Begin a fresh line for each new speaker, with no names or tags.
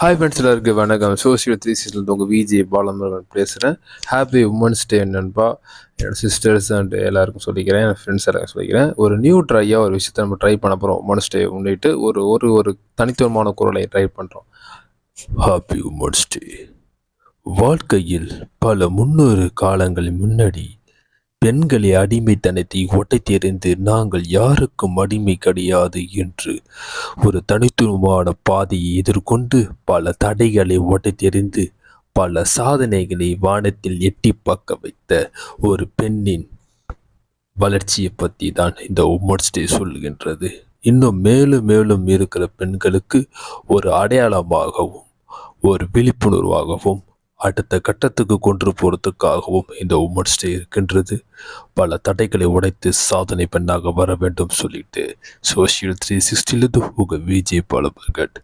Hi friends, எல்லாருக்கு வணக்கம். Social 360 உங்கள் விஜே பாலமுருகன் பேசுகிறேன். ஹாப்பி உமன்ஸ் டே நண்பா. என்னோட சிஸ்டர்ஸ் அண்ட் எல்லாருக்கும் சொல்லிக்கிறேன், என் ஃப்ரெண்ட்ஸ் எல்லாருக்கும் சொல்லிக்கிறேன். ஒரு நியூ ட்ரையாக ஒரு விஷயத்தை நம்ம ட்ரை பண்ண போகிறோம். உமன்ஸ் டே முன்னிட்டு ஒரு ஒரு ஒரு தனித்துவமான குரலை ட்ரை பண்ணுறோம். Happy women's day. வாழ்க்கையில் பல 300 காலங்கள் முன்னாடி பெண்களை அடிமைத்தனத்தை உடைத்தெறிந்து நாங்கள் யாருக்கும் அடிமை கிடையாது என்று ஒரு தனித்துவமான பாதையை எதிர்கொண்டு பல தடைகளை உடைத்தெறிந்து பல சாதனைகளை வானத்தில் எட்டி பார்க்க வைத்த ஒரு பெண்ணின் வளர்ச்சியை பற்றி தான் இந்த உமன்ஸ் டே சொல்லுகின்றது. இன்னும் மேலும் மேலும் இருக்கிற பெண்களுக்கு ஒரு அடையாளமாகவும் ஒரு விழிப்புணர்வாகவும் அடுத்த கட்டத்துக்கு கொண்டு போகிறதுக்காகவும் இந்த உமன்ஸ் டே இருக்கின்றது. பல தடைகளை உடைத்து சாதனை பெண்ணாக வர வேண்டும் சொல்லிட்டு சோசியல் 360 உங்கள் விஜய் பாலமுருகன்.